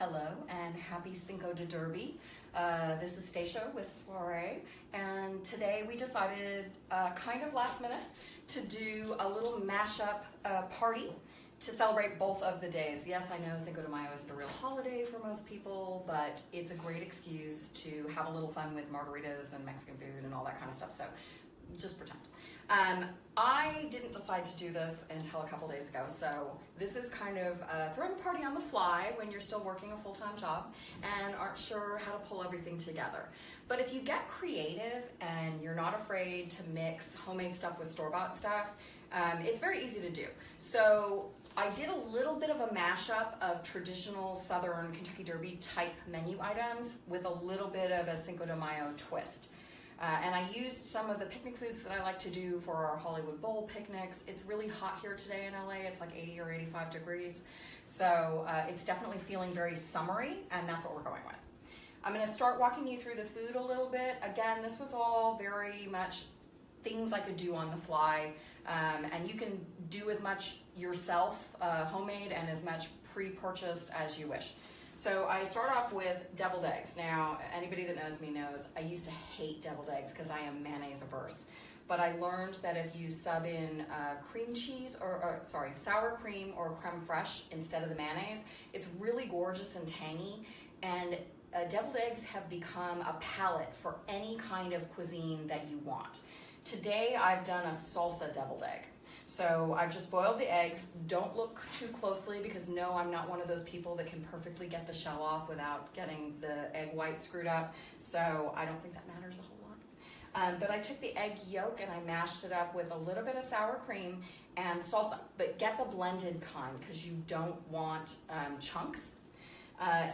Hello and happy Cinco de Derby. This is Stacia with Soirée, and today we decided, kind of last minute, to do a little mashup party to celebrate both of the days. Yes, I know Cinco de Mayo isn't a real holiday for most people, but it's a great excuse to have a little fun with margaritas and Mexican food and all that kind of stuff, so just pretend. I didn't decide to do this until a couple days ago, so this is kind of throwing a party on the fly when you're still working a full-time job and aren't sure how to pull everything together. But if you get creative and you're not afraid to mix homemade stuff with store-bought stuff, it's very easy to do. So I did a little bit of a mashup of traditional Southern Kentucky Derby type menu items with a little bit of a Cinco de Mayo twist. And I used some of the picnic foods that I like to do for our Hollywood Bowl picnics. It's really hot here today in LA. It's like 80 or 85 degrees. So it's definitely feeling very summery, and that's what we're going with. I'm going to start walking you through the food a little bit. Again, this was all very much things I could do on the fly. And you can do as much yourself, homemade, and as much pre-purchased as you wish. So I start off with deviled eggs. Now, anybody that knows me knows I used to hate deviled eggs because I am mayonnaise averse. But I learned that if you sub in cream cheese, sour cream or creme fraiche instead of the mayonnaise, it's really gorgeous and tangy. And deviled eggs have become a palette for any kind of cuisine that you want. Today, I've done a salsa deviled egg. So I've just boiled the eggs. Don't look too closely because no, I'm not one of those people that can perfectly get the shell off without getting the egg white screwed up. So I don't think that matters a whole lot. But I took the egg yolk and I mashed it up with a little bit of sour cream and salsa, but get the blended kind because you don't want chunks.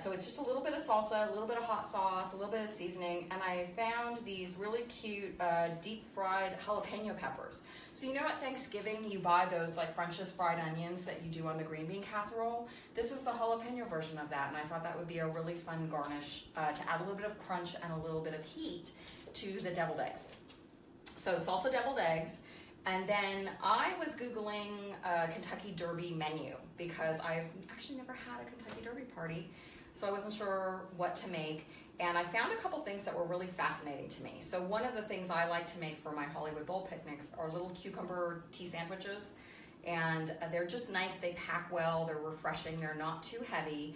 So it's just a little bit of salsa, a little bit of hot sauce, a little bit of seasoning, and I found these really cute deep fried jalapeno peppers. So you know at Thanksgiving you buy those like French's fried onions that you do on the green bean casserole? This is the jalapeno version of that, and I thought that would be a really fun garnish to add a little bit of crunch and a little bit of heat to the deviled eggs. So salsa deviled eggs. And then I was Googling a Kentucky Derby menu because I've actually never had a Kentucky Derby party, so I wasn't sure what to make. And I found a couple things that were really fascinating to me. So one of the things I like to make for my Hollywood Bowl picnics are little cucumber tea sandwiches. And they're just nice, they pack well, they're refreshing, they're not too heavy.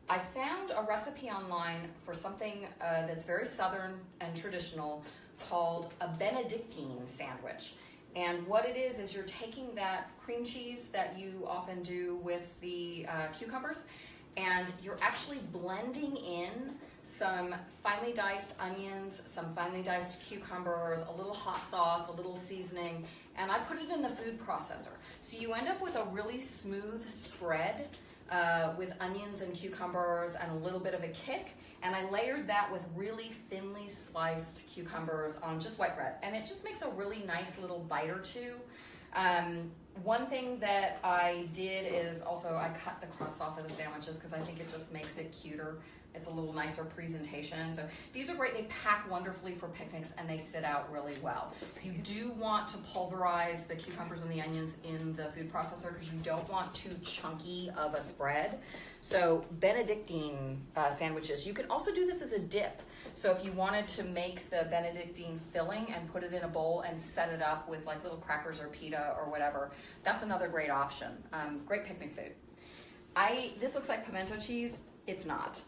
I found a recipe online for something that's very Southern and traditional called a Benedictine sandwich. And what it is you're taking that cream cheese that you often do with the cucumbers, and you're actually blending in some finely diced onions, some finely diced cucumbers, a little hot sauce, a little seasoning, and I put it in the food processor. So you end up with a really smooth spread with onions and cucumbers and a little bit of a kick. And I layered that with really thinly sliced cucumbers on just white bread. And it just makes a really nice little bite or two. One thing that I did is also I cut the crusts off of the sandwiches because I think it just makes it cuter. It's a little nicer presentation. So these are great. They pack wonderfully for picnics and they sit out really well. You do want to pulverize the cucumbers and the onions in the food processor because you don't want too chunky of a spread. So Benedictine sandwiches, you can also do this as a dip. So if you wanted to make the Benedictine filling and put it in a bowl and set it up with like little crackers or pita or whatever, that's another great option. Great picnic food. This looks like pimento cheese. It's not.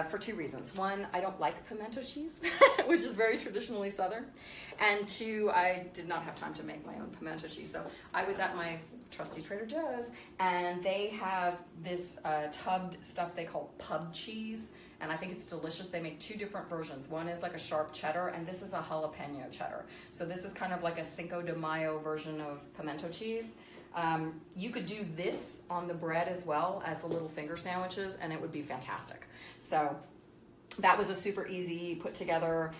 For two reasons. One, I don't like pimento cheese, which is very traditionally Southern. And two, I did not have time to make my own pimento cheese. So I was at my trusty Trader Joe's, and they have this tubbed stuff they call pub cheese, and I think it's delicious. They make two different versions. One is like a sharp cheddar, and this is a jalapeno cheddar. So this is kind of like a Cinco de Mayo version of pimento cheese. You could do this on the bread as well as the little finger sandwiches, and it would be fantastic. So that was a super easy put together.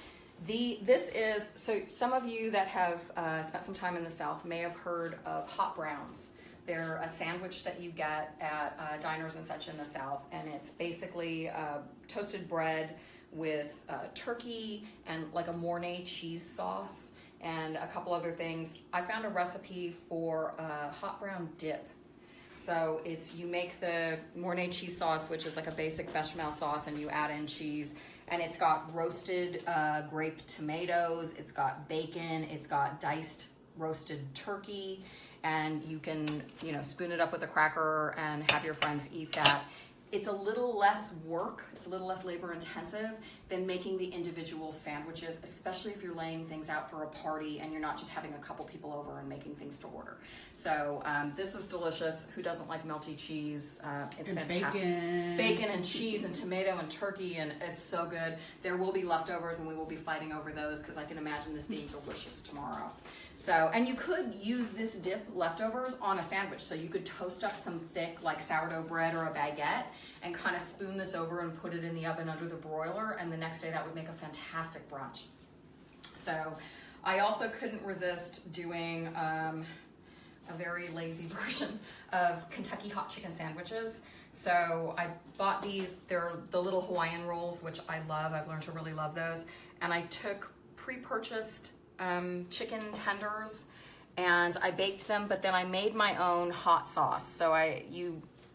So some of you that have spent some time in the South may have heard of hot browns. They're a sandwich that you get at diners and such in the South, and it's basically toasted bread with turkey and like a Mornay cheese sauce and a couple other things. I found a recipe for a hot brown dip So you make the Mornay cheese sauce, which is like a basic bechamel sauce, and you add in cheese. And it's got roasted grape tomatoes, it's got bacon, it's got diced roasted turkey, and you can, spoon it up with a cracker and have your friends eat that. It's a little less work, it's a little less labor intensive than making the individual sandwiches, especially if you're laying things out for a party and you're not just having a couple people over and making things to order. So this is delicious. Who doesn't like melty cheese? It's and fantastic. Bacon and cheese and tomato and turkey, and it's so good. There will be leftovers and we will be fighting over those because I can imagine this being delicious tomorrow. So, and you could use this dip leftovers on a sandwich. So you could toast up some thick like sourdough bread or a baguette and kind of spoon this over and put it in the oven under the broiler, and the next day that would make a fantastic brunch. So I also couldn't resist doing a very lazy version of Kentucky hot chicken sandwiches. So I bought these, they're the little Hawaiian rolls, which I love. I've learned to really love those. And I took pre-purchased chicken tenders and I baked them, but then I made my own hot sauce. So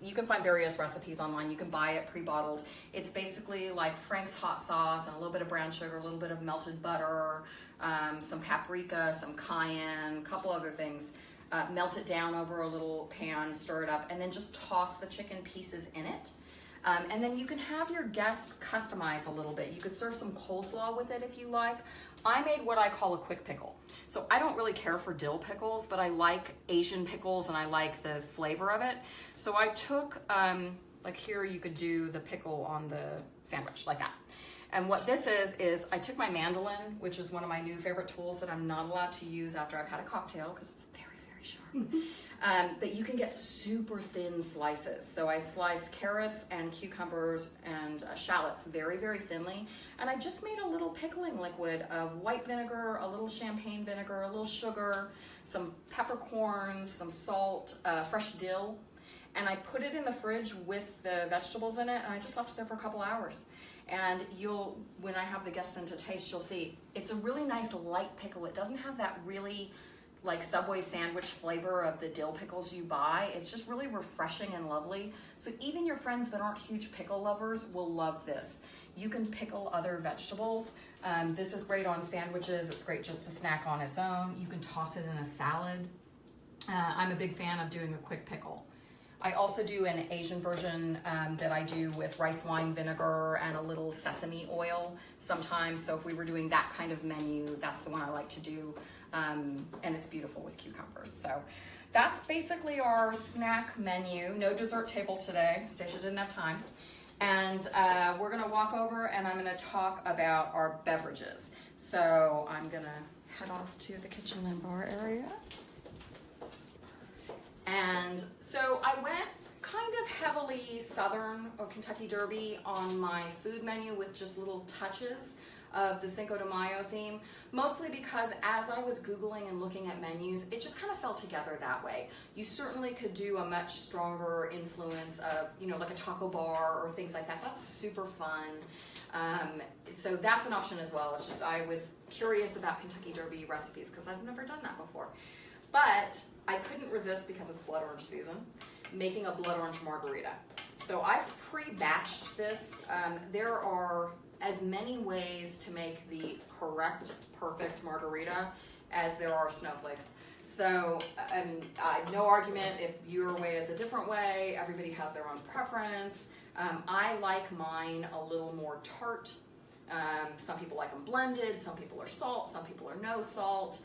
you can find various recipes online. You can buy it pre-bottled. It's basically like Frank's hot sauce and a little bit of brown sugar, a little bit of melted butter, some paprika, some cayenne, a couple other things. Melt it down over a little pan, stir it up, and then just toss the chicken pieces in it. And then you can have your guests customize a little bit. You could serve some coleslaw with it if you like. I made what I call a quick pickle. So I don't really care for dill pickles, but I like Asian pickles and I like the flavor of it. So I took, like here you could do the pickle on the sandwich like that. And what this is I took my mandolin, which is one of my new favorite tools that I'm not allowed to use after I've had a cocktail because it's very, very sharp. But you can get super thin slices. So I sliced carrots and cucumbers and shallots very, very thinly. And I just made a little pickling liquid of white vinegar, a little champagne vinegar, a little sugar, some peppercorns, some salt, fresh dill. And I put it in the fridge with the vegetables in it, and I just left it there for a couple hours. And when I have the guests in to taste, you'll see it's a really nice light pickle. It doesn't have that really like Subway sandwich flavor of the dill pickles you buy. It's just really refreshing and lovely. So even your friends that aren't huge pickle lovers will love this. You can pickle other vegetables. This is great on sandwiches. It's great just to snack on its own. You can toss it in a salad. I'm a big fan of doing a quick pickle. I also do an Asian version that I do with rice wine vinegar and a little sesame oil sometimes. So if we were doing that kind of menu, that's the one I like to do. And it's beautiful with cucumbers. So that's basically our snack menu. No dessert table today. Stacia didn't have time. And we're gonna walk over and I'm gonna talk about our beverages. So I'm gonna head off to the kitchen and bar area. And so I went kind of heavily Southern or Kentucky Derby on my food menu with just little touches of the Cinco de Mayo theme, mostly because as I was Googling and looking at menus, it just kind of fell together that way. You certainly could do a much stronger influence of, like a taco bar or things like that. That's super fun. So that's an option as well. It's just I was curious about Kentucky Derby recipes because I've never done that before. But I couldn't resist, because it's blood orange season, making a blood orange margarita. So I've pre-batched this. There are as many ways to make the correct, perfect margarita as there are snowflakes. So no argument if your way is a different way. Everybody has their own preference. I like mine a little more tart. Some people like them blended. Some people are salt. Some people are no salt.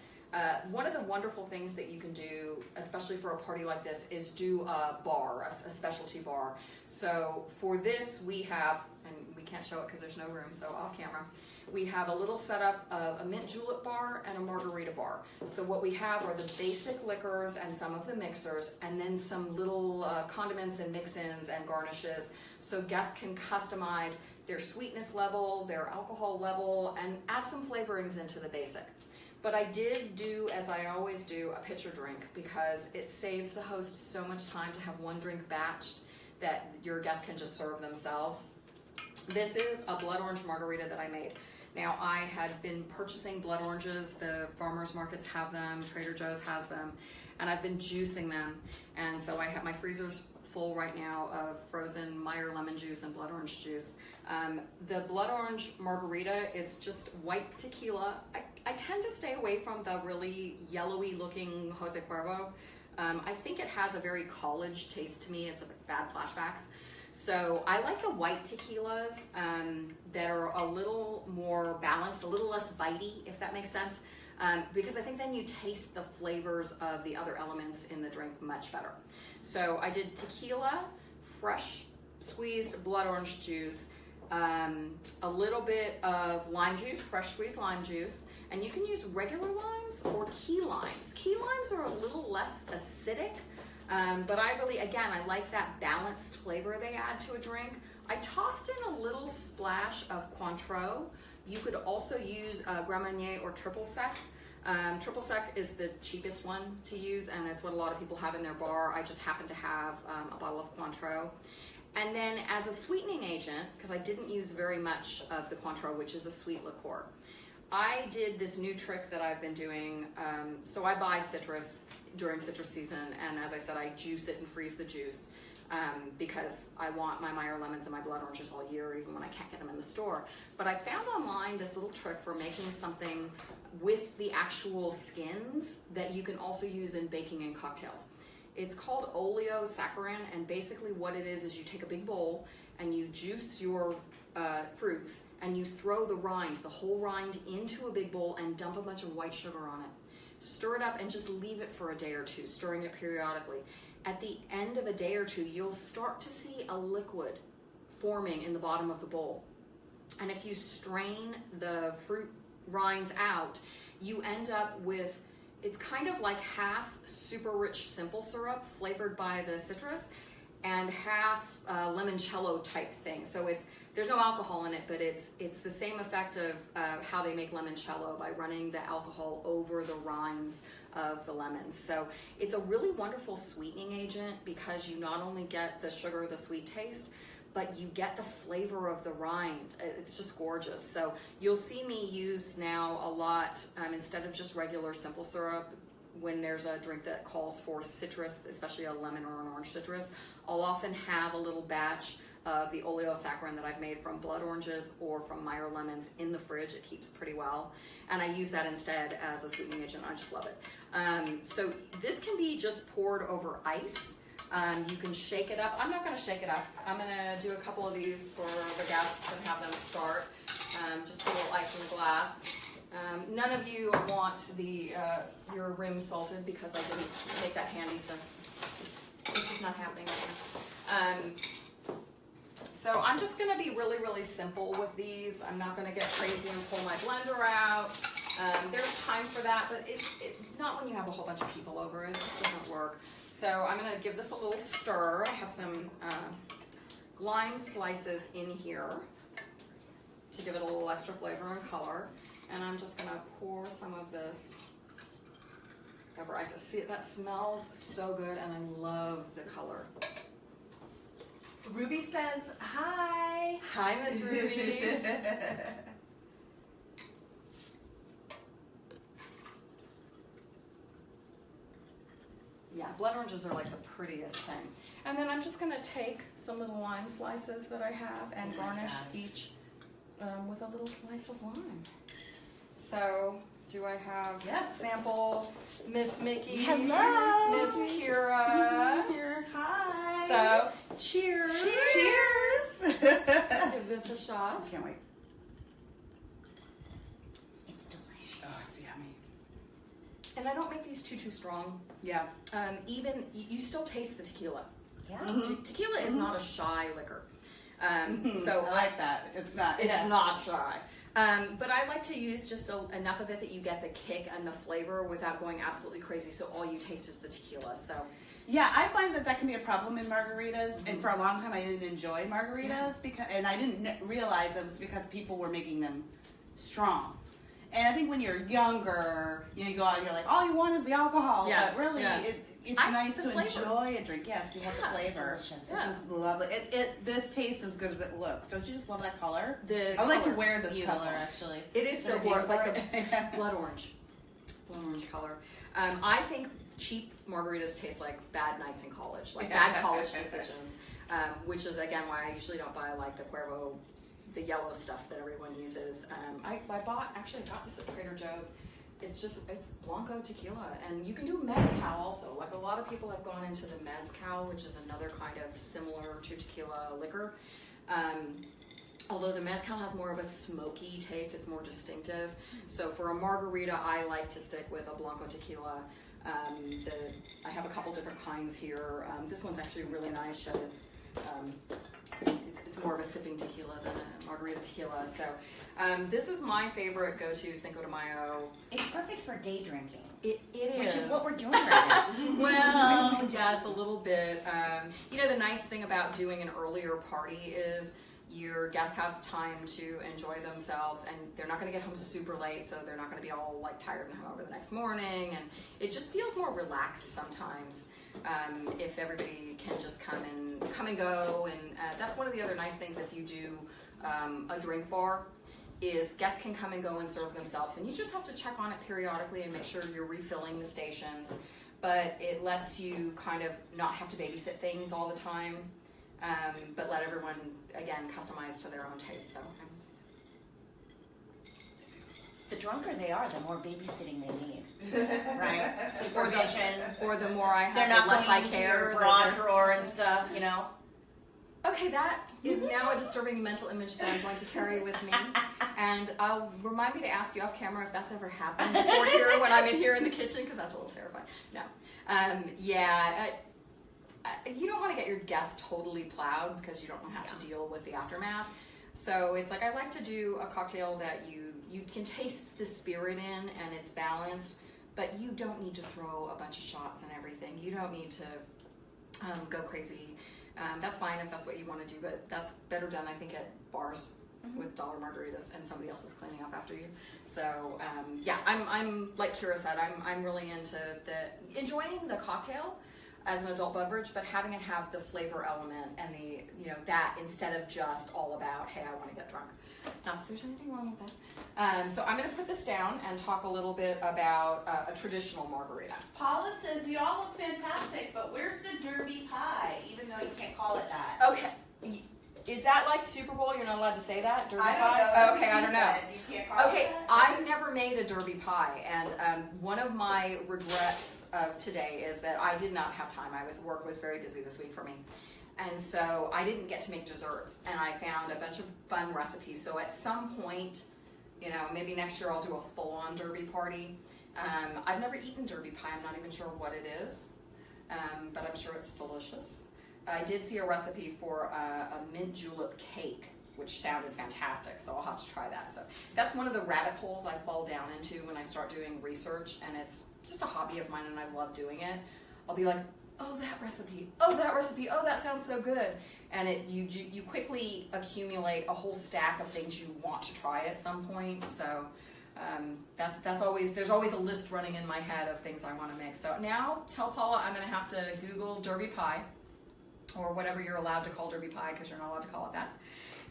One of the wonderful things that you can do, especially for a party like this, is do a bar, a specialty bar. So for this we have, and we can't show it because there's no room, so off camera, we have a little setup of a mint julep bar and a margarita bar. So what we have are the basic liquors and some of the mixers, and then some little condiments and mix-ins and garnishes, so guests can customize their sweetness level, their alcohol level, and add some flavorings into the basic. But I did do, as I always do, a pitcher drink, because it saves the host so much time to have one drink batched that your guests can just serve themselves. This is a blood orange margarita that I made. Now, I had been purchasing blood oranges. The farmers markets have them, Trader Joe's has them, and I've been juicing them. And so I have my freezer's full right now of frozen Meyer lemon juice and blood orange juice. The blood orange margarita, it's just white tequila. I tend to stay away from the really yellowy looking Jose Cuervo. I think it has a very college taste to me. It's a bad flashbacks. So I like the white tequilas that are a little more balanced, a little less bitey, if that makes sense. Because I think then you taste the flavors of the other elements in the drink much better. So I did tequila, fresh squeezed blood orange juice, a little bit of lime juice, fresh squeezed lime juice, and you can use regular limes or key limes. Key limes are a little less acidic, but I really, again, I like that balanced flavor they add to a drink. I tossed in a little splash of Cointreau. You could also use Grand Marnier or Triple Sec. Triple Sec is the cheapest one to use, and it's what a lot of people have in their bar. I just happen to have a bottle of Cointreau. And then as a sweetening agent, because I didn't use very much of the Cointreau, which is a sweet liqueur, I did this new trick that I've been doing. So I buy citrus during citrus season, and as I said, I juice it and freeze the juice because I want my Meyer lemons and my blood oranges all year, even when I can't get them in the store. But I found online this little trick for making something with the actual skins that you can also use in baking and cocktails. It's called oleosaccharin, and basically what it is you take a big bowl and you juice your fruits and you throw the rind, the whole rind, into a big bowl and dump a bunch of white sugar on it. Stir it up and just leave it for a day or two, stirring it periodically. At the end of a day or two, you'll start to see a liquid forming in the bottom of the bowl. And if you strain the fruit rinds out, you end up with, it's kind of like half super rich simple syrup flavored by the citrus and half limoncello type thing. So there's no alcohol in it, but it's the same effect of how they make limoncello by running the alcohol over the rinds of the lemons. So it's a really wonderful sweetening agent because you not only get the sugar, the sweet taste, but you get the flavor of the rind. It's just gorgeous. So you'll see me use now a lot, instead of just regular simple syrup, when there's a drink that calls for citrus, especially a lemon or an orange citrus, I'll often have a little batch of the oleosaccharin that I've made from blood oranges or from Meyer lemons in the fridge. It keeps pretty well. And I use that instead as a sweetening agent. I just love it. So this can be just poured over ice. You can shake it up. I'm not going to shake it up. I'm going to do a couple of these for the guests and have them start. Just put a little ice in the glass. None of you want your rim salted because I didn't make that handy, so this is not happening right now. So I'm just going to be really, really simple with these. I'm not going to get crazy and pull my blender out. There's time for that, but not when you have a whole bunch of people over. It just doesn't work. So I'm going to give this a little stir. I have some lime slices in here to give it a little extra flavor and color. And I'm just going to pour some of this over ice. See, that smells so good, and I love the color. Ruby says, hi. Hi, Miss Ruby. Yeah, blood oranges are like the prettiest thing. And then I'm just going to take some little lime slices that I have and garnish each with a little slice of lime. So, do I have sample Miss Mickey? Hello. Miss Kira. Here. Hi. So, cheers. Cheers. Give this a shot. Can't wait. It's delicious. Oh, it's yummy. And I don't make these too strong. Yeah. Even, you still taste the tequila. Yeah. Tequila is not a shy liquor. So I like that. It's not. It's not shy. But I like to use just enough of it that you get the kick and the flavor without going absolutely crazy, so all you taste is the tequila. So yeah, I find that can be a problem in margaritas, and for a long time I didn't enjoy margaritas and I didn't realize it was because people were making them strong. And I think when you're younger, you go out and you're like, all you want is the alcohol. Yeah, But really, it's I nice the to flavor. enjoy a drink. Yes, you want the flavor. delicious. This is lovely. This tastes as good as it looks. Don't you just love that color? The I would like to color, wear this beautiful. color actually. It is so Is there a gorgeous, name like for the blood orange color. I think cheap margaritas taste like bad nights in college, like bad college decisions, which is again why I usually don't buy like the Cuervo, the yellow stuff that everyone uses. I got this at Trader Joe's. It's Blanco tequila, and you can do mezcal also. Like a lot of people have gone into the mezcal, which is another kind of similar to tequila liquor. Although the mezcal has more of a smoky taste, it's more distinctive. So for a margarita, I like to stick with a Blanco tequila. I have a couple different kinds here. This one's actually really nice, but it's more of a sipping tequila than a margarita tequila. So this is my favorite go-to Cinco de Mayo. It's perfect for day drinking. It is. Which is what we're doing right now. Well, yes, a little bit. The nice thing about doing an earlier party is your guests have time to enjoy themselves, and they're not going to get home super late, so they're not going to be all like tired and hungover the next morning, and it just feels more relaxed sometimes if everybody can just come and go. And that's one of the other nice things if you do a drink bar, is guests can come and go and serve themselves, and you just have to check on it periodically and make sure you're refilling the stations, but it lets you kind of not have to babysit things all the time. But let everyone, again, customize to their own taste. So, The drunker they are, the more babysitting they need. Right? Supervision. or the more I They're have, not the less I going into care. your that bra they're- drawer and stuff, you know? Okay, that is now a disturbing mental image that I'm going to carry with me. And remind me to ask you off camera if that's ever happened before here when I'm in here in the kitchen, because that's a little terrifying. No. You don't want to get your guests totally plowed because you don't want to have to deal with the aftermath. So it's like I like to do a cocktail that you can taste the spirit in and it's balanced, but you don't need to throw a bunch of shots and everything. You don't need to go crazy. That's fine if that's what you want to do, but that's better done, I think, at bars with dollar margaritas and somebody else is cleaning up after you. So I'm like Kira said, I'm really into enjoying the cocktail as an adult beverage, but having it have the flavor element and that instead of just all about, hey, I want to get drunk. Not that there's anything wrong with that. So I'm going to put this down and talk a little bit about a traditional margarita. Paula says, you all look fantastic, but where's the Derby pie? Even though you can't call it that. Okay. Is that like Super Bowl? You're not allowed to say that? Derby I don't pie? know. Okay, I don't know. You can't call Okay, it that? I've never made a Derby pie, and one of my regrets of today is that I did not have time. Work was very busy this week for me, and so I didn't get to make desserts, and I found a bunch of fun recipes. So at some point, maybe next year I'll do a full-on Derby party. I've never eaten Derby pie. I'm not even sure what it is, but I'm sure it's delicious. I did see a recipe for a mint julep cake, which sounded fantastic, so I'll have to try that. So that's one of the rabbit holes I fall down into when I start doing research, and it's just a hobby of mine and I love doing it. I'll be like, oh, that recipe, oh, that sounds so good. And you quickly accumulate a whole stack of things you want to try at some point. So there's always a list running in my head of things I want to make. So now tell Paula I'm going to have to Google Derby pie, or whatever you're allowed to call Derby pie, because you're not allowed to call it that.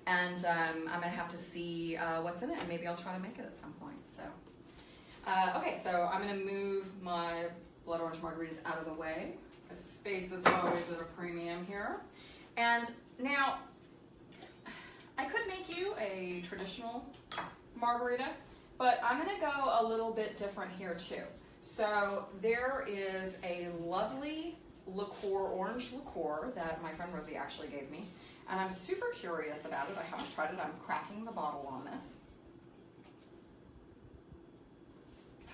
And I'm going to have to see what's in it, and maybe I'll try to make it at some point. So, okay, so I'm going to move my blood orange margaritas out of the way. The space is always at a premium here. And now, I could make you a traditional margarita, but I'm going to go a little bit different here too. So there is a lovely orange liqueur that my friend Rosie actually gave me, and I'm super curious about it. I haven't tried it. I'm cracking the bottle on this.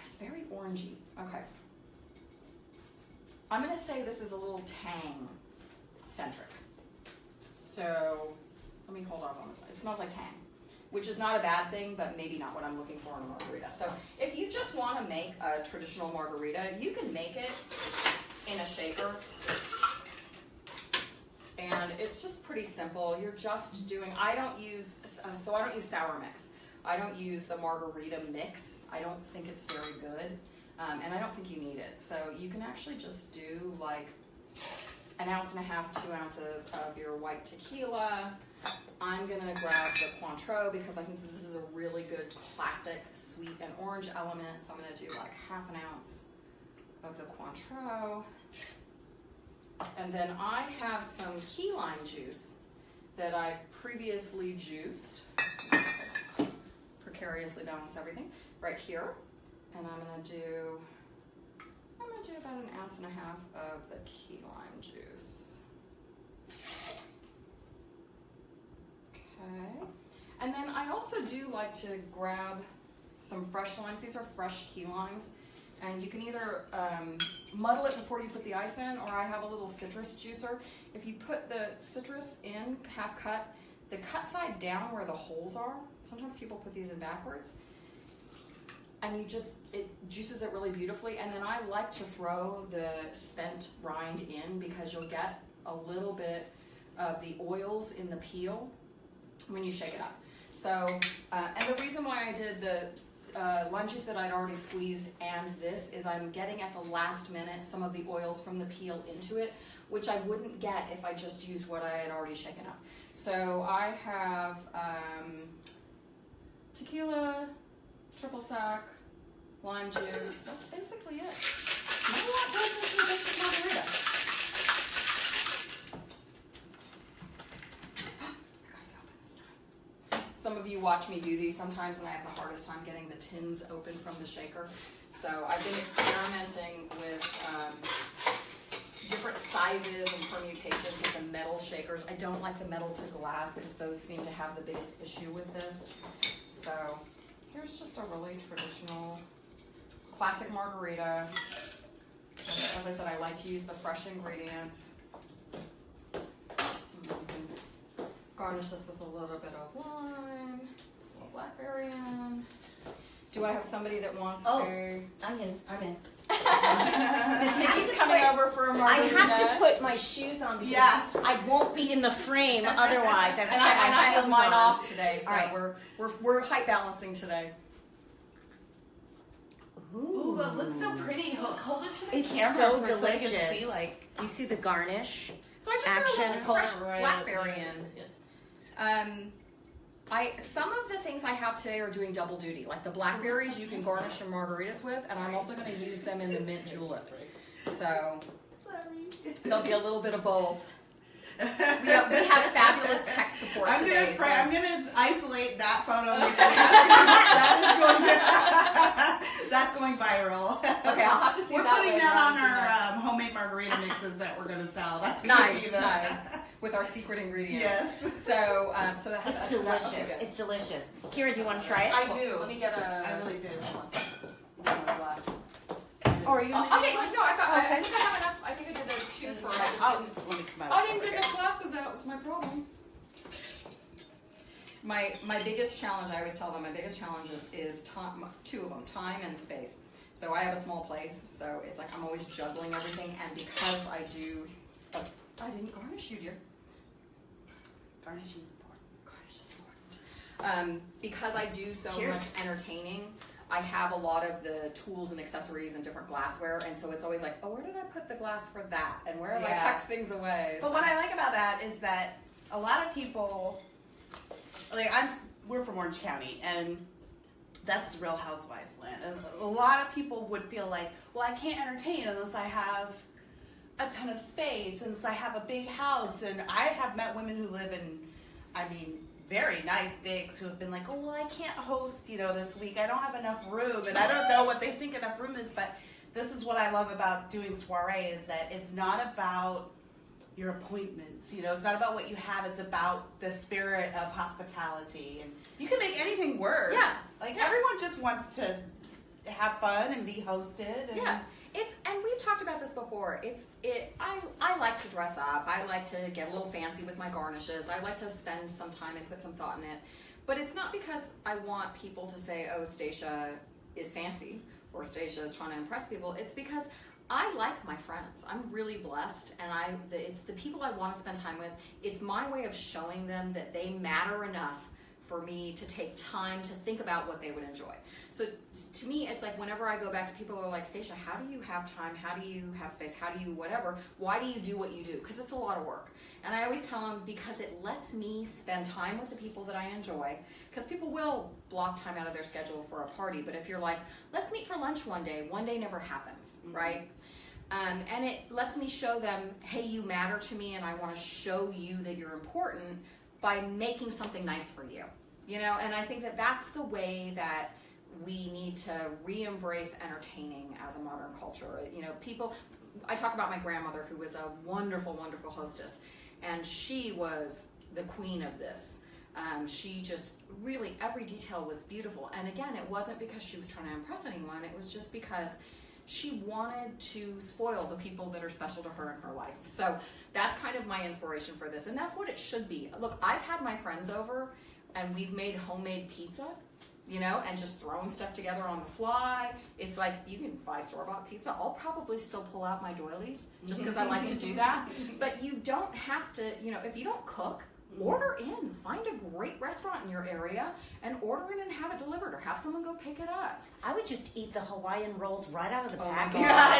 It's very orangey. Okay. I'm going to say this is a little tang centric. So let me hold off on this one. It smells like tang, which is not a bad thing, but maybe not what I'm looking for in a margarita. So if you just want to make a traditional margarita, you can make it in a shaker, and it's just pretty simple. You're just doing, I don't use sour mix. I don't use the margarita mix. I don't think it's very good. and I don't think you need it. So you can actually just do like 1.5 ounces, 2 ounces of your white tequila. I'm gonna grab the Cointreau because I think that this is a really good classic sweet and orange element. So I'm gonna do like 1/2 ounce of the Cointreau. And then I have some key lime juice that I've previously juiced. Precariously balance everything right here. And I'm gonna do about 1.5 ounces of the key lime juice. Okay. And then I also do like to grab some fresh limes. These are fresh key limes. And you can either muddle it before you put the ice in, or I have a little citrus juicer. If you put the citrus in half cut, the cut side down where the holes are, sometimes people put these in backwards, and it juices it really beautifully. And then I like to throw the spent rind in because you'll get a little bit of the oils in the peel when you shake it up. So, and the reason why I did the lime juice that I'd already squeezed and this is I'm getting at the last minute some of the oils from the peel into it, which I wouldn't get if I just used what I had already shaken up. So I have tequila, triple sec, lime juice. That's basically it. Not a lot goes into a basic margarita. Some of you watch me do these sometimes, and I have the hardest time getting the tins open from the shaker. So I've been experimenting with different sizes and permutations of the metal shakers. I don't like the metal to glass because those seem to have the biggest issue with this. So here's just a really traditional classic margarita. As I said, I like to use the fresh ingredients. Garnish this with a little bit of lime, blackberry in. Do I have somebody that wants a... I'm in. Miss Mickey's coming over for a margarita. I have to put my shoes on because I won't be in the frame otherwise. I have mine off today, so right. we're height balancing today. Ooh, it looks so pretty. Hold it to the It's camera so for delicious. So I can see, like, do you see the garnish? So I just threw a little fresh blackberry in. Some of the things I have today are doing double duty. Like the blackberries you can garnish your margaritas with, and I'm also going to use them in the mint juleps. So there'll be a little bit of both. We have fabulous tech support today. I'm gonna isolate that photo. That's going viral. Okay, I'll have to see we're that. We're putting that on our homemade margarita mixes that we're gonna sell. That's nice. With our secret ingredient. Yes. So it's delicious. Okay. It's delicious. Kira, do you want to try it? I do. Let me get a. I really do. Glass. Oh, are you gonna okay, no, I think I have enough. I think I did those 2 for it. I didn't get enough glasses out. Was my problem. My biggest challenge, I always tell them, my biggest challenge is time, 2 of them, time and space. So I have a small place, so it's like I'm always juggling everything, and because I do, I didn't garnish you, dear. Garnishing is important. Garnish is important. Because I do so much entertaining, I have a lot of the tools and accessories and different glassware, and so it's always like, oh, where did I put the glass for that? And where have I tucked things away? But what I like about that is that a lot of people, like we're from Orange County, and that's Real Housewives land. And a lot of people would feel like, well, I can't entertain unless I have a ton of space, unless I have a big house. And I have met women who live in, very nice digs who have been like, oh, well, I can't host, this week. I don't have enough room. And I don't know what they think enough room is, but this is what I love about doing Soirée is that it's not about your appointments. It's not about what you have. It's about the spirit of hospitality. And you can make anything work. Yeah. Everyone just wants to have fun and be hosted. And and we've talked about this before. I like to dress up. I like to get a little fancy with my garnishes. I like to spend some time and put some thought in it. But it's not because I want people to say, oh, Stacia is fancy or Stacia is trying to impress people. It's because I like my friends. I'm really blessed, and it's the people I want to spend time with. It's my way of showing them that they matter enough for me to take time to think about what they would enjoy. So to me, it's like whenever I go back to people who are like, Stacia, how do you have time? How do you have space? How do you whatever? Why do you do what you do? Because it's a lot of work. And I always tell them, because it lets me spend time with the people that I enjoy. Because people will block time out of their schedule for a party. But if you're like, let's meet for lunch one day never happens, right? And it lets me show them, hey, you matter to me, and I want to show you that you're important by making something nice for you, you know. And I think that that's the way that we need to re-embrace entertaining as a modern culture. You know, people, I talk about my grandmother, who was a wonderful, wonderful hostess, and she was the queen of this. She just really, every detail was beautiful. And again, it wasn't because she was trying to impress anyone, it was just because she wanted to spoil the people that are special to her in her life. So that's kind of my inspiration for this, and that's what it should be. Look, I've had my friends over, and we've made homemade pizza, you know, and just thrown stuff together on the fly. It's like, you can buy store-bought pizza. I'll probably still pull out my doilies, just because I like to do that. But you don't have to, you know, if you don't cook, order in. Find a great restaurant in your area and order in and have it delivered, or have someone go pick it up. I would just eat the Hawaiian rolls right out of the Oh my package. God. Yeah,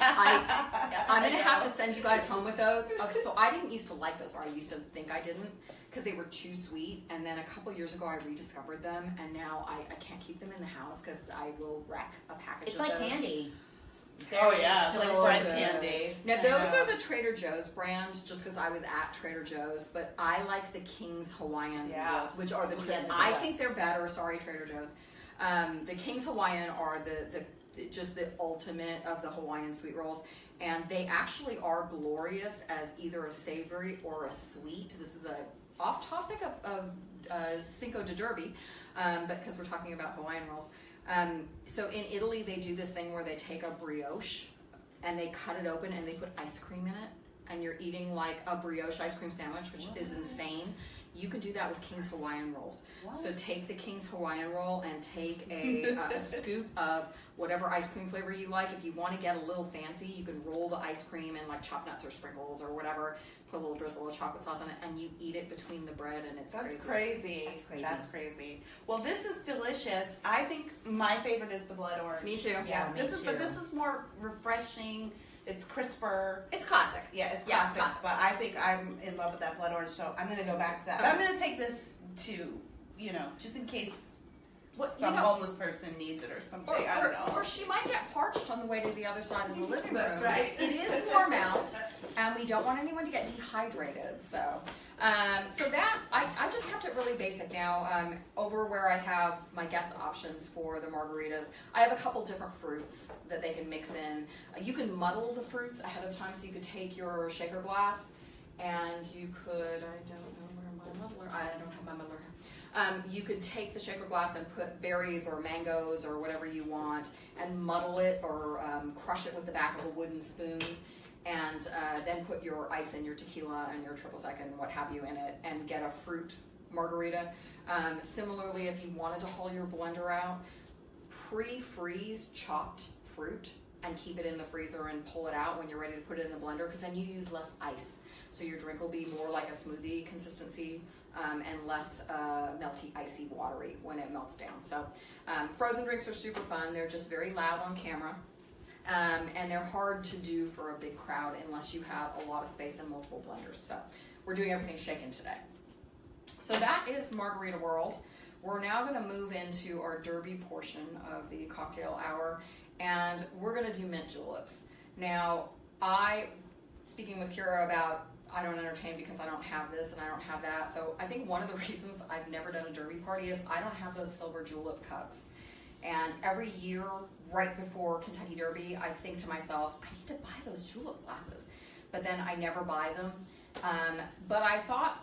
I know. I'm gonna have to send you guys home with those. Okay, so I didn't used to like those, or I used to think I didn't, because they were too sweet. And then a couple years ago, I rediscovered them, and now I can't keep them in the house because I will wreck a package. It's of like those. candy. Oh yeah, So like bread good. candy. Now I those know. are the Trader Joe's brand, just because I was at Trader Joe's. But I like the King's Hawaiian rolls, which are the. Yeah, they're I good. think they're better. Sorry, Trader Joe's. The King's Hawaiian are the just the ultimate of the Hawaiian sweet rolls, and they actually are glorious as either a savory or a sweet. This is a off topic of Cinco de Derby, but because we're talking about Hawaiian rolls. So in Italy, they do this thing where they take a brioche and they cut it open and they put ice cream in it, and you're eating like a brioche ice cream sandwich, which is insane. You could do that with King's Hawaiian rolls. What? So take the King's Hawaiian roll and take a scoop of whatever ice cream flavor you like. If you want to get a little fancy, you can roll the ice cream in like chopped nuts or sprinkles or whatever, put a little drizzle of chocolate sauce on it, and you eat it between the bread, and it's That's crazy. crazy. That's crazy. That's crazy. Well, this is delicious. I think my favorite is the blood orange. Me too. Yeah, Yeah, me but too. this is more refreshing. It's crisper. It's classic. Yeah, it's Yeah, it's classic. classic. But I think I'm in love with that blood orange, so I'm gonna go back to that. Okay. But I'm gonna take this to, you know, just in case Well, some you know- homeless person needs it or something. I don't know. Or she might get parched on the way to the other side of the living room. That's right. It is warm out, and we don't want anyone to get dehydrated. So, so that I just kept it really basic now. Over where I have my guest options for the margaritas, I have a couple different fruits that they can mix in. You can muddle the fruits ahead of time, so you could take your shaker glass, and you could, I don't know where my muddler, I don't have my muddler. You could take the shaker glass and put berries or mangoes or whatever you want and muddle it, or crush it with the back of a wooden spoon, and then put your ice and your tequila and your triple sec and what have you in it, and get a fruit margarita. Similarly, if you wanted to haul your blender out, pre-freeze chopped fruit and keep it in the freezer and pull it out when you're ready to put it in the blender, because then you use less ice. So your drink will be more like a smoothie consistency, and less melty, icy, watery when it melts down. So frozen drinks are super fun. They're just very loud on camera. And they're hard to do for a big crowd unless you have a lot of space and multiple blenders. So we're doing everything shaken today. So that is Margarita World. We're now going to move into our derby portion of the cocktail hour, and we're going to do mint juleps. Now, speaking with Kira about I don't entertain because I don't have this and I don't have that. So I think one of the reasons I've never done a derby party is I don't have those silver julep cups. And every year, right before Kentucky Derby, I think to myself, I need to buy those julep glasses. But then I never buy them. But I thought,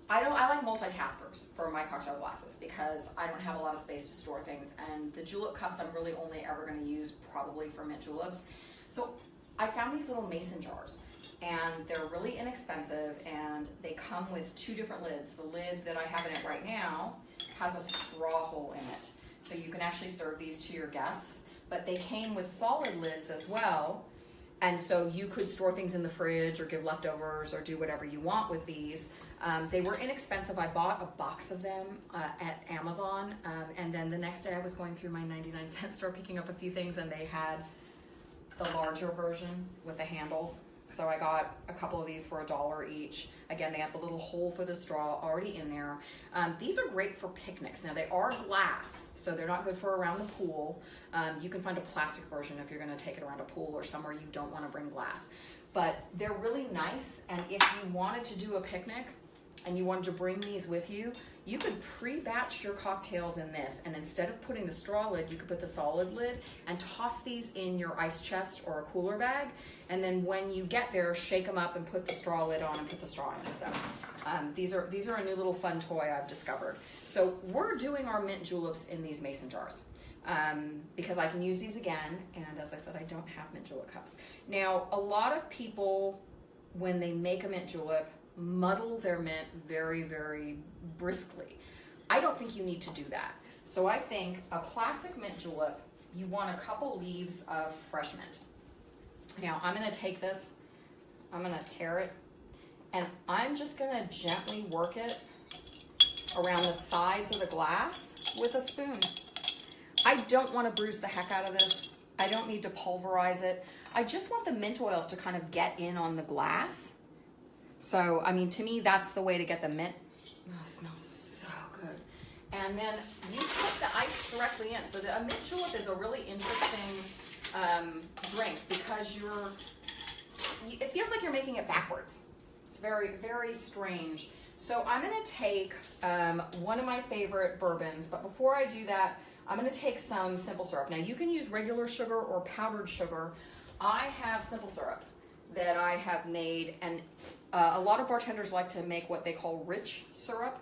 I like multitaskers for my cocktail glasses because I don't have a lot of space to store things. And the julep cups I'm really only ever going to use probably for mint juleps. So I found these little mason jars. And they're really inexpensive, and they come with two different lids. The lid that I have in it right now has a straw hole in it. So you can actually serve these to your guests, but they came with solid lids as well. And so you could store things in the fridge or give leftovers or do whatever you want with these. They were inexpensive. I bought a box of them at Amazon. And then the next day I was going through my 99-cent store picking up a few things, and they had the larger version with the handles. So I got a couple of these for $1 each. Again, they have the little hole for the straw already in there. These are great for picnics. Now, they are glass, so they're not good for around the pool. You can find a plastic version if you're going to take it around a pool or somewhere you don't want to bring glass. But they're really nice, and if you wanted to do a picnic and you wanted to bring these with you, you could pre-batch your cocktails in this, and instead of putting the straw lid, you could put the solid lid and toss these in your ice chest or a cooler bag, and then when you get there, shake them up and put the straw lid on and put the straw in. So these are a new little fun toy I've discovered. So we're doing our mint juleps in these mason jars. Because I can use these again, and as I said, I don't have mint julep cups. Now, a lot of people, when they make a mint julep, muddle their mint very, very briskly. I don't think you need to do that. So I think a classic mint julep, you want a couple leaves of fresh mint. Now, I'm going to take this, I'm going to tear it, and I'm just going to gently work it around the sides of the glass with a spoon. I don't want to bruise the heck out of this. I don't need to pulverize it. I just want the mint oils to kind of get in on the glass. So, I mean, to me, that's the way to get the mint. Oh, it smells so good. And then you put the ice directly in. So a mint julep is a really interesting drink because it feels like you're making it backwards. It's very, very strange. So I'm going to take one of my favorite bourbons, but before I do that, I'm going to take some simple syrup. Now, you can use regular sugar or powdered sugar. I have simple syrup that I have made, and a lot of bartenders like to make what they call rich syrup,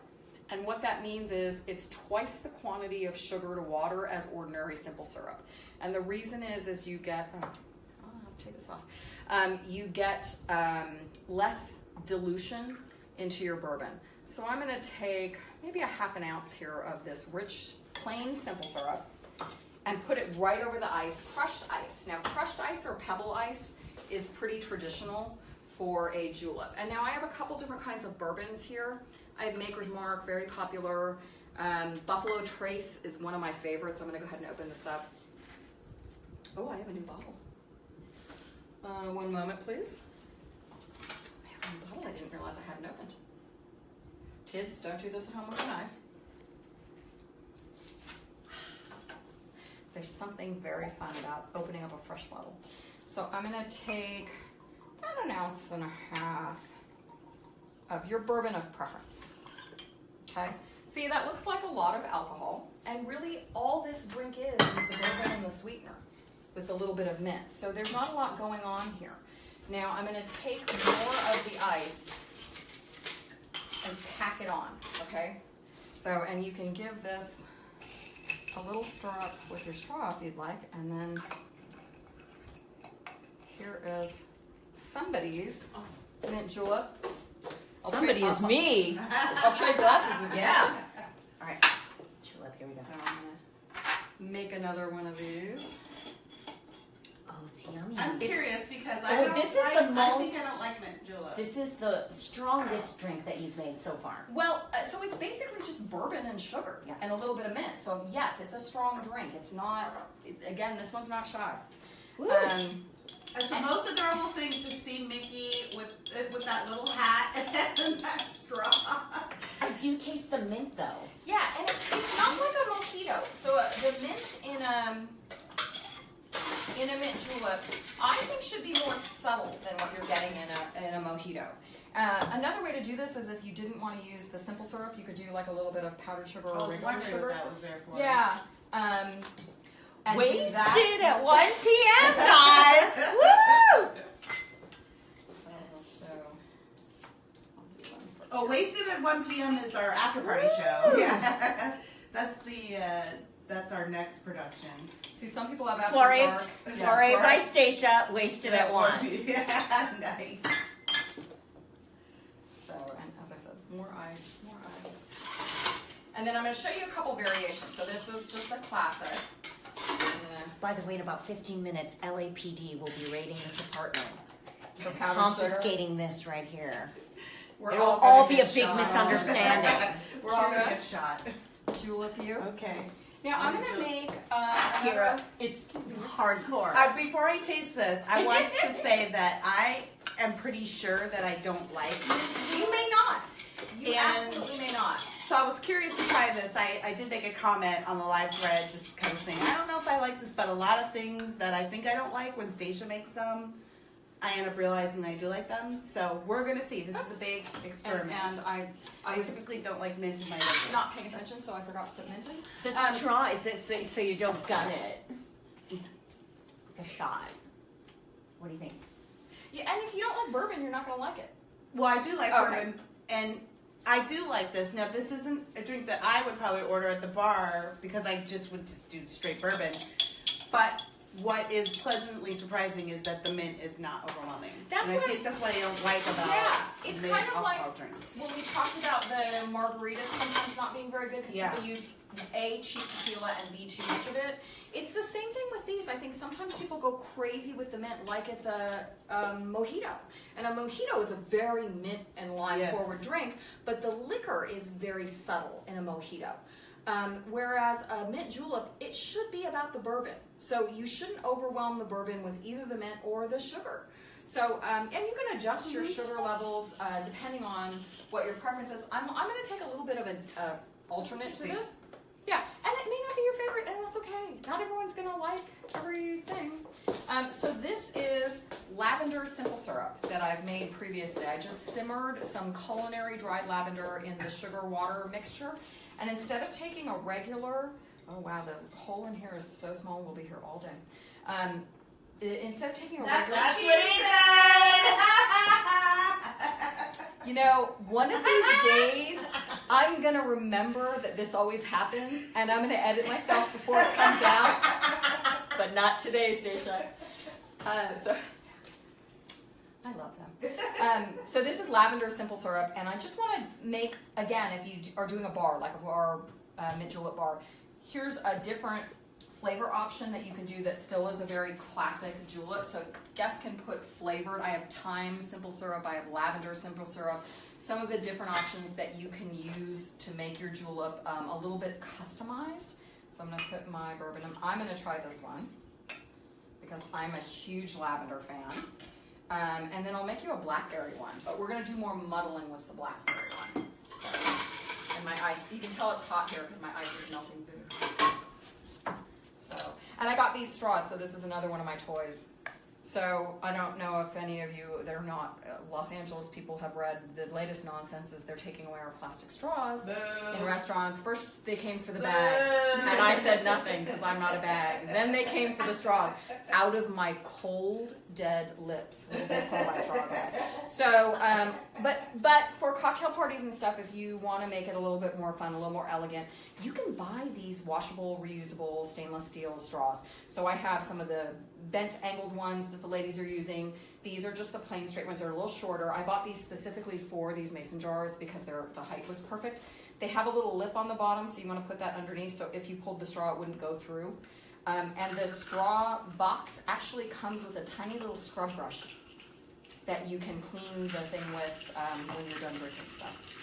and what that means is it's twice the quantity of sugar to water as ordinary simple syrup. And the reason is you get, I'll have to take this off, you get less dilution into your bourbon. So I'm going to take maybe a half an ounce here of this rich plain simple syrup and put it right over the ice, crushed ice. Now, crushed ice or pebble ice is pretty traditional for a julep. And now I have a couple different kinds of bourbons here. I have Maker's Mark, very popular. Buffalo Trace is one of my favorites. I'm gonna go ahead and open this up. Oh, I have a new bottle. One moment, please. I have a new bottle I didn't realize I hadn't opened. Kids, don't do this at home with a knife. There's something very fun about opening up a fresh bottle. So I'm gonna take about 1.5 ounces of your bourbon of preference. Okay, see, that looks like a lot of alcohol, and really all this drink is the bourbon and the sweetener with a little bit of mint. So there's not a lot going on here. Now I'm gonna take more of the ice and pack it on, okay? So, and you can give this a little stir up with your straw if you'd like, and then here is somebody's mint julep. Somebody is me. I'll trade glasses with you. Yeah. All right. Julep, here we go. So I'm gonna make another one of these. Oh, it's yummy. I'm curious because Oh, I this is like, the I most- think I don't like mint julep. This is the strongest drink that you've made so far. Well, so it's basically just bourbon and sugar and a little bit of mint. So yes, it's a strong drink. It's not, again, this one's not shy. Woo. It's the most adorable thing to see Mickey with that little hat and that straw. I do taste the mint though. Yeah, and it's not like a mojito. So the mint in a mint julep, I think should be more subtle than what you're getting in a mojito. Another way to do this is if you didn't want to use the simple syrup, you could do like a little bit of powdered sugar I or was regular wondering sugar. what that was there for. Yeah. And do Wasted that. at 1 p.m., guys. Woo! So I'll show. I'll do one for Oh, Wasted at 1 p.m. is our after party show. Yeah, that's our next production. See, some people have after Soirée, dark. soirée Yeah, by Stacia, wasted at 1. Yeah, nice. So, and as I said, more ice, more ice. And then I'm going to show you a couple variations. So this is just a classic. I'm going to by the way, in about 15 minutes, LAPD will be raiding this apartment. For powdered Confiscating this right here. We're It'll all all gonna be a get big shot. misunderstanding. We're all gonna get shot. Julep you. Okay. Now I'm gonna make Kira, another. it's hardcore. Before I taste this, I want to say that I am pretty sure that I don't like it. You may not. You And- absolutely may not. So I was curious to try this. I did make a comment on the live thread just kind of saying, I don't know if I like this, but a lot of things that I think I don't like when Stacia makes them, I end up realizing I do like them. So we're going to see. This is a big experiment. And I I was typically don't like mint in my yogurt. not paying attention, so I forgot to put mint in. The straw is that so you don't gun it. Like a shot. What do you think? Yeah, and if you don't like bourbon, you're not gonna like it. Well, I do like Okay. bourbon, and I do like this. Now, this isn't a drink that I would probably order at the bar because I would just do straight bourbon. But what is pleasantly surprising is that the mint is not overwhelming. That's and what I think that's what I don't like about Yeah, it's mint kind of alcohol like drinks. when we talked about the margaritas sometimes not being very good because Yeah. people use A, cheap tequila, and B, too much of it. It's the same thing with these. I think sometimes people go crazy with the mint like it's a mojito. And a mojito is a very mint and lime forward Yes. drink, but the liquor is very subtle in a mojito. Whereas a mint julep, it should be about the bourbon. So you shouldn't overwhelm the bourbon with either the mint or the sugar. So, and you can adjust your sugar levels depending on what your preference is. I'm going to take a little bit of an alternate to this. Yeah, and it may not be your favorite, and that's okay. Not everyone's going to like everything. So this is lavender simple syrup that I've made previously. I just simmered some culinary dried lavender in the sugar water mixture. And instead of taking a regular, oh wow, the hole in here is so small, we'll be here all day. Instead of taking a regular, That's what he said! you know, one of these days, I'm gonna remember that this always happens, and I'm gonna edit myself before it comes out. But not today, Stacia. So I love them. So this is lavender simple syrup, and I just want to make, again, if you are doing a bar, like a bar, mint julep bar, here's a different flavor option that you can do that still is a very classic julep. So guests can put flavored. I have thyme simple syrup. I have lavender simple syrup. Some of the different options that you can use to make your julep a little bit customized. So I'm going to put my bourbon in. I'm going to try this one because I'm a huge lavender fan. And then I'll make you a blackberry one, but we're going to do more muddling with the blackberry one. So, and my ice, you can tell it's hot here because my ice is melting. So, and I got these straws, so this is another one of my toys. So I don't know if any of you, they're not Los Angeles people, have read the latest nonsense is they're taking away our plastic straws in restaurants. First they came for the bags, and I said nothing because I'm not a bag. Then they came for the straws. Out of my cold, dead lips will they pull my straws out. So, but for cocktail parties and stuff, if you want to make it a little bit more fun, a little more elegant, you can buy these washable, reusable stainless steel straws. So I have some of the bent angled ones that the ladies are using. These are just the plain straight ones. They're a little shorter. I bought these specifically for these mason jars because the height was perfect. They have a little lip on the bottom, so you want to put that underneath so if you pulled the straw, it wouldn't go through. And the straw box actually comes with a tiny little scrub brush that you can clean the thing with when you're done drinking stuff.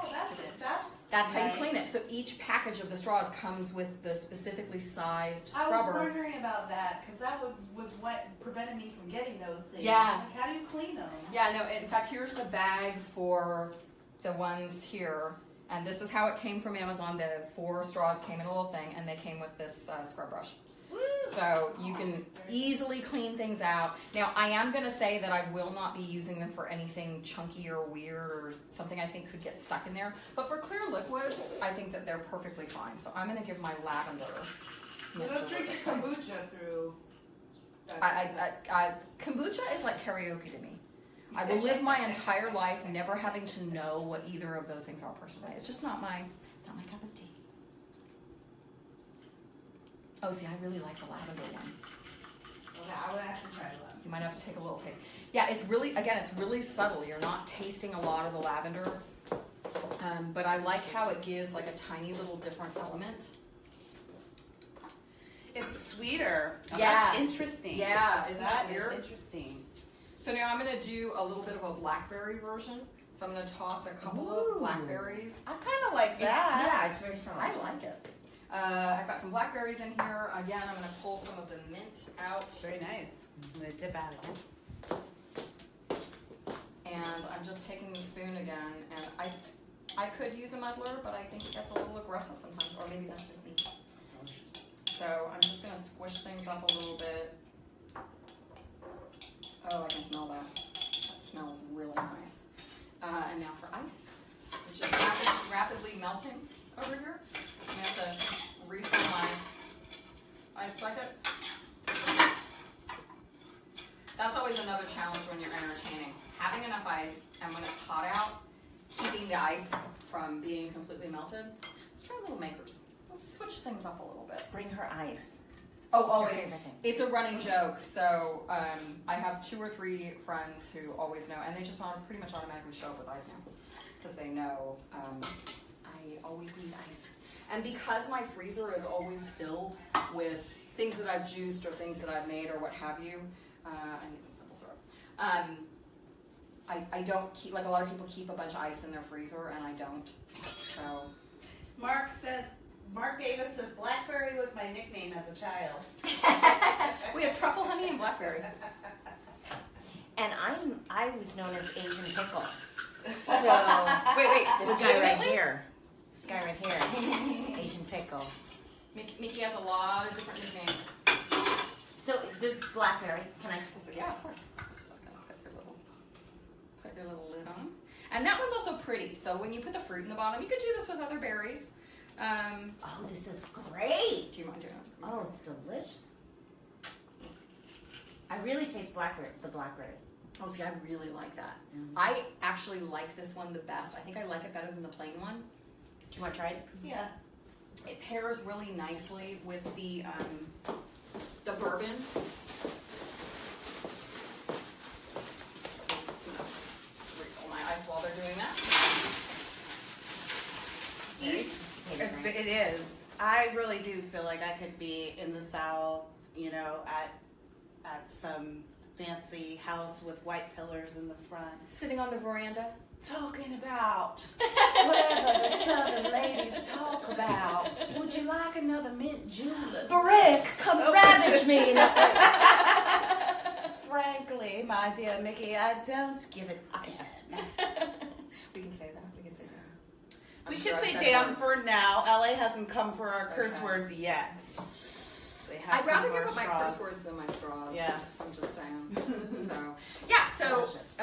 Oh, that's it. That's how you nice. clean it. So each package of the straws comes with the specifically sized I scrubber. was wondering about that because that was what prevented me from getting those things. Yeah. Like, how do you clean them? Yeah, no, in fact, here's the bag for the ones here. And this is how it came from Amazon. The 4 straws came in a little thing, and they came with this scrub brush. So you can easily clean things out. Now, I am going to say that I will not be using them for anything chunky or weird or something I think could get stuck in there. But for clear liquids, I think that they're perfectly fine. So I'm going to give my lavender. You don't drink your kombucha through. Kombucha is like karaoke to me. I will live my entire life never having to know what either of those things are personally. It's just not my cup of tea. Oh, see, I really like the lavender one. Okay, I would actually try one. You might have to take a little taste. Yeah, it's really subtle. You're not tasting a lot of the lavender, but I like how it gives like a tiny little different element. It's sweeter. Oh, Yeah. That's interesting. Yeah, isn't that That weird? is interesting. So now I'm going to do a little bit of a blackberry version. So I'm going to toss a couple Ooh. of blackberries. I kind of like that. Yeah, it's very similar. I like it. I've got some blackberries in here. Again, I'm going to pull some of the mint out. Very nice. I'm going to dip out again. And I'm just taking the spoon again. And I could use a muddler, but I think it gets a little aggressive sometimes. Or maybe that's just me. So I'm just going to squish things up a little bit. Oh, I can smell that. That smells really nice. And now for ice. It's just rapidly melting over here. I have to refill my ice bucket. That's always another challenge when you're entertaining. Having enough ice, and when it's hot out, keeping the ice from being completely melted. Let's try little makers. Let's switch things up a little bit. Bring her ice. Oh, What's your always. favorite thing? It's a running joke. So I have 2 or 3 friends who always know, and they just pretty much automatically show up with ice now because they know I always need ice. And because my freezer is always filled with things that I've juiced or things that I've made or what have you, I need some simple syrup. I don't keep, like a lot of people keep a bunch of ice in their freezer, and I don't. So Mark Davis says blackberry was my nickname as a child. we have truffle honey and blackberry. And I was known as Asian Pickle. So Wait, this guy right here. This guy right here. Asian Pickle. Mickey has a lot of different nicknames. So this blackberry, can I? So yeah, of course. I'm just gonna put your little lid on. And that one's also pretty. So when you put the fruit in the bottom, you could do this with other berries. Oh, this is great. Do you mind doing it? Oh, it's delicious. I really taste the blackberry. Oh, see, I really like that. Mm-hmm. I actually like this one the best. I think I like it better than the plain one. Do you want to try it? Yeah. It pairs really nicely with the bourbon. Refill my ice while they're doing that. Very sophisticated. It is. I really do feel like I could be in the South, you know, at some fancy house with white pillars in the front, Sitting on the veranda. talking about whatever the Southern ladies talk about. Would you like another mint julep? Brick, come ravage me. Frankly, my dear Mickey, I don't give a damn. We can say that. We can say damn. We I'm should sure I've say said damn worse. for now. LA hasn't come for our curse Okay. words yet. They have I'd rather come for give our up my straws. curse words than my straws. Yes. I'm just saying. So, yeah, so, Delicious.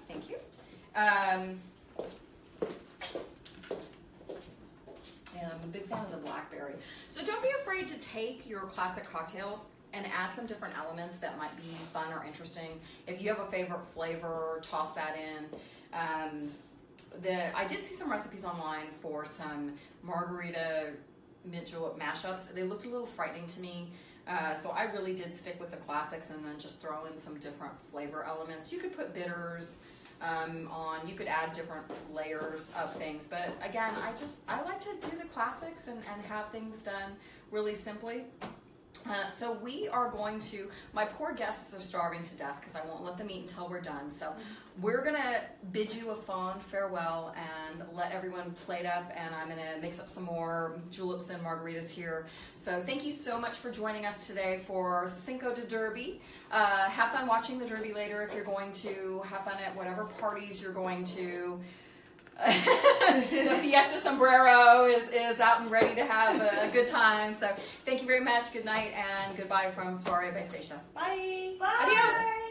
thank you. And I'm a big fan of the blackberry. So don't be afraid to take your classic cocktails and add some different elements that might be fun or interesting. If you have a favorite flavor, toss that in. I did see some recipes online for some margarita mint julep mashups. They looked a little frightening to me. So I really did stick with the classics and then just throw in some different flavor elements. You could put bitters on, you could add different layers of things. But again, I like to do the classics and have things done really simply. So we are going to, my poor guests are starving to death because I won't let them eat until we're done. So we're going to bid you a fond farewell and let everyone plate up, and I'm going to mix up some more juleps and margaritas here. So thank you so much for joining us today for Cinco de Derby. Have fun watching the Derby later if you're going to. Have fun at whatever parties you're going to. The Fiesta Sombrero is out and ready to have a good time. So thank you very much. Good night and goodbye from Soirée by Stacia. Bye. Bye. Adios.